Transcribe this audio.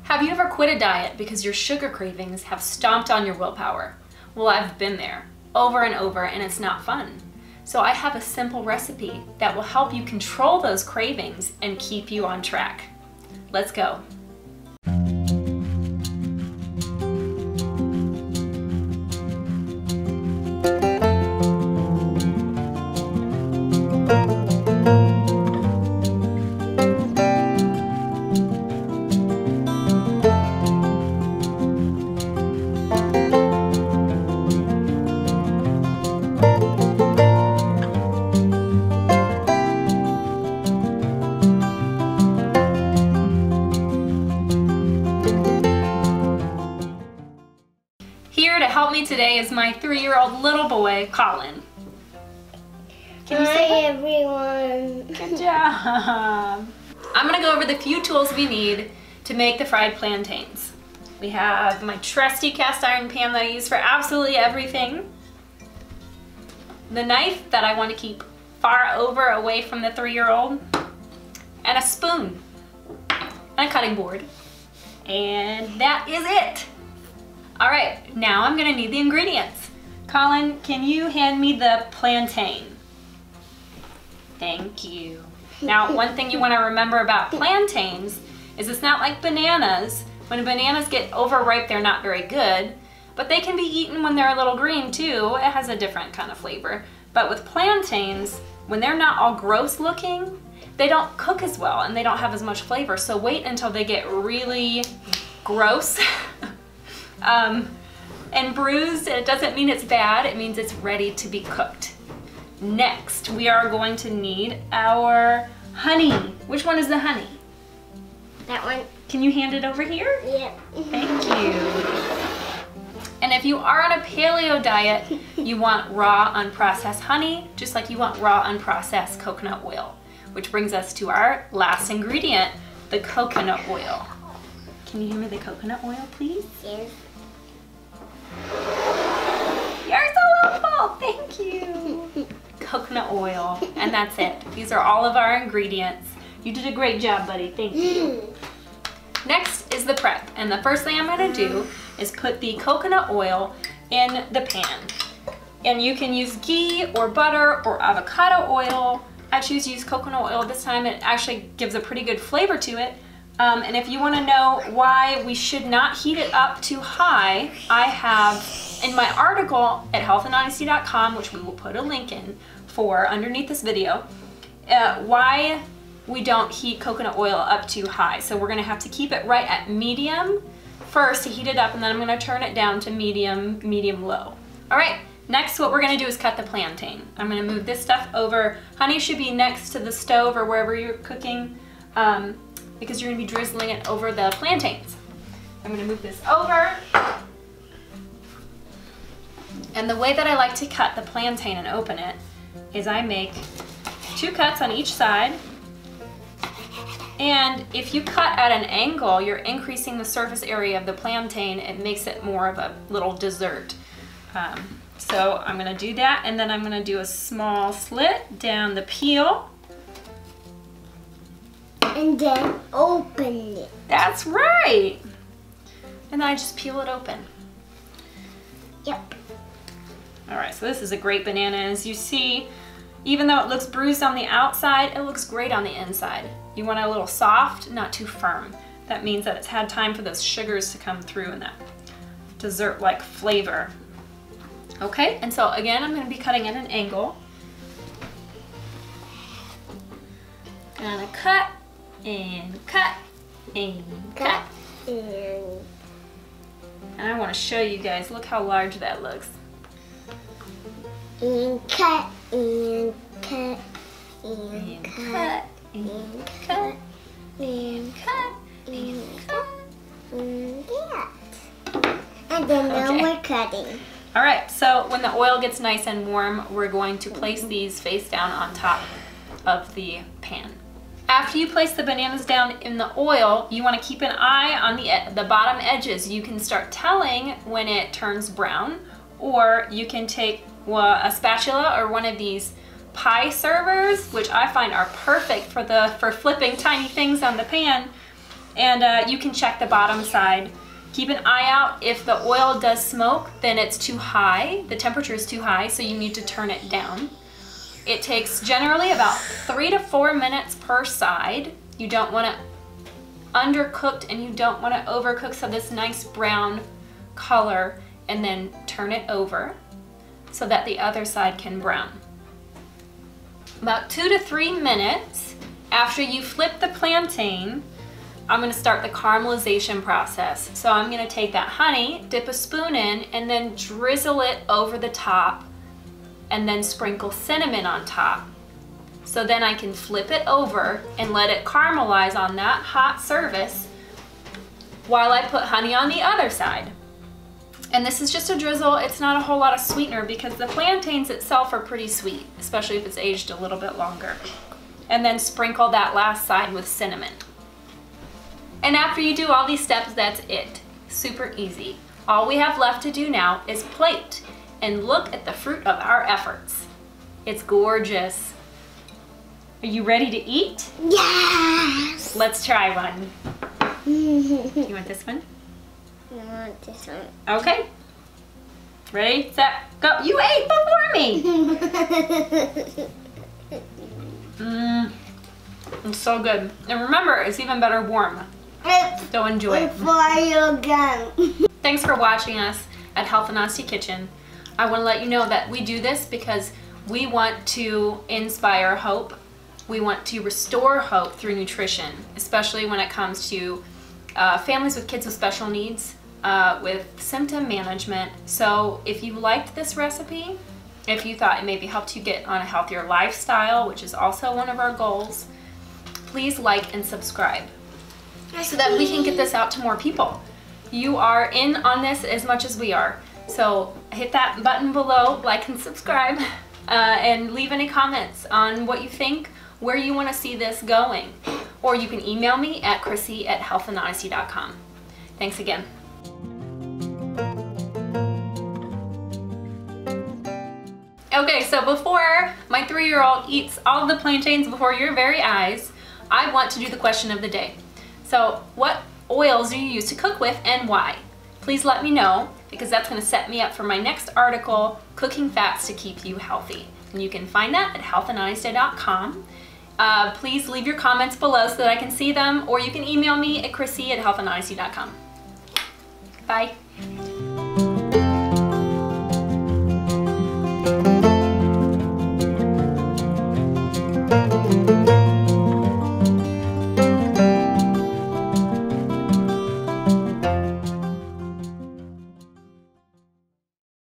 Have you ever quit a diet because your sugar cravings have stomped on your willpower? Well, I've been there over and over, and it's not fun. So I have a simple recipe that will help you control those cravings and keep you on track. Let's go. Here to help me today is my 3-year-old little boy, Colin. Can you say hi, everyone. Good job. I'm gonna go over the few tools we need to make the fried plantains. We have my trusty cast iron pan that I use for absolutely everything. The knife that I want to keep far over away from the 3-year-old. And a spoon. And a cutting board. And that is it. All right, now I'm gonna need the ingredients. Colin, can you hand me the plantain? Thank you. Now, one thing you wanna remember about plantains is it's not like bananas. When bananas get overripe, they're not very good, but they can be eaten when they're a little green too. It has a different kind of flavor. But with plantains, when they're not all gross looking, they don't cook as well and they don't have as much flavor. So wait until they get really gross. And bruised. It doesn't mean it's bad, it means it's ready to be cooked. Next, we are going to need our honey. Which one is the honey? That one. Can you hand it over here? Yep. Thank you. And if you are on a paleo diet, you want raw unprocessed honey, just like you want raw unprocessed coconut oil. Which brings us to our last ingredient, the coconut oil. Can you hand me the coconut oil, please? Yes. You're so helpful, thank you. Coconut oil, and that's it. These are all of our ingredients. You did a great job, buddy, thank you. Next is the prep, and the first thing I'm gonna do is put the coconut oil in the pan. And you can use ghee or butter or avocado oil. I choose to use coconut oil this time. It actually gives a pretty good flavor to it. And if you want to know why we should not heat it up too high, I have in my article at healthandhonesty.com, which we will put a link in for underneath this video, why we don't heat coconut oil up too high. So we're going to have to keep it right at medium first to heat it up, and then I'm going to turn it down to medium low. All right, next what we're going to do is cut the plantain. I'm going to move this stuff over. Honey should be next to the stove or wherever you're cooking. Because you're gonna be drizzling it over the plantains. I'm gonna move this over. And the way that I like to cut the plantain and open it is I make 2 cuts on each side. And if you cut at an angle, you're increasing the surface area of the plantain. It makes it more of a little dessert. So I'm gonna do that, and then I'm gonna do a small slit down the peel. And then open it. That's right. And then I just peel it open. Yep. All right, so this is a great banana. As you see, even though it looks bruised on the outside, it looks great on the inside. You want it a little soft, not too firm. That means that it's had time for those sugars to come through and that dessert-like flavor. Okay, and so again, I'm gonna be cutting at an angle. Gonna cut. And cut, and cut. And I want to show you guys, look how large that looks. And cut, and cut, And cut, and cut, and cut, and cut. And that. And then now we're cutting. All right, so when the oil gets nice and warm, we're going to place these face down on top of the pan. After you place the bananas down in the oil, you want to keep an eye on the bottom edges. You can start telling when it turns brown, or you can take a spatula or one of these pie servers, which I find are perfect for flipping tiny things on the pan, And you can check the bottom side. Keep an eye out. If the oil does smoke, then it's too high. The temperature is too high, so you need to turn it down. It takes generally about 3 to 4 minutes per side. You don't want it undercooked and you don't want to overcook, so this nice brown color, and then turn it over so that the other side can brown. About 2 to 3 minutes after you flip the plantain, I'm going to start the caramelization process. So I'm going to take that honey, dip a spoon in, and then drizzle it over the top, and then sprinkle cinnamon on top. So then I can flip it over and let it caramelize on that hot surface while I put honey on the other side. And this is just a drizzle. It's not a whole lot of sweetener because the plantains itself are pretty sweet, especially if it's aged a little bit longer. And then sprinkle that last side with cinnamon. And after you do all these steps, that's it. Super easy. All we have left to do now is plate and look at the fruit of our efforts. It's gorgeous. Are you ready to eat? Yes! Let's try one. You want this one? I want this one. Okay. Ready, set, go. You ate before me! It's so good. And remember, it's even better warm. So enjoy it. Before you again. Thanks for watching us at Health and Honesty Kitchen. I want to let you know that we do this because we want to inspire hope. We want to restore hope through nutrition, especially when it comes to families with kids with special needs, with symptom management. So if you liked this recipe, if you thought it maybe helped you get on a healthier lifestyle, which is also one of our goals, please like and subscribe so that we can get this out to more people. You are in on this as much as we are. So hit that button below, like and subscribe, and leave any comments on what you think, where you want to see this going. Or you can email me at chrissy@healthandhonesty.com. Thanks again. Okay, so before my 3-year-old eats all of the plantains before your very eyes, I want to do the question of the day. So what oils do you use to cook with and why? Please let me know, because that's going to set me up for my next article, Cooking Fats to Keep You Healthy. And you can find that at healthandhonesty.com. Please leave your comments below so that I can see them, or you can email me at chrissy@healthandhonesty.com. Bye.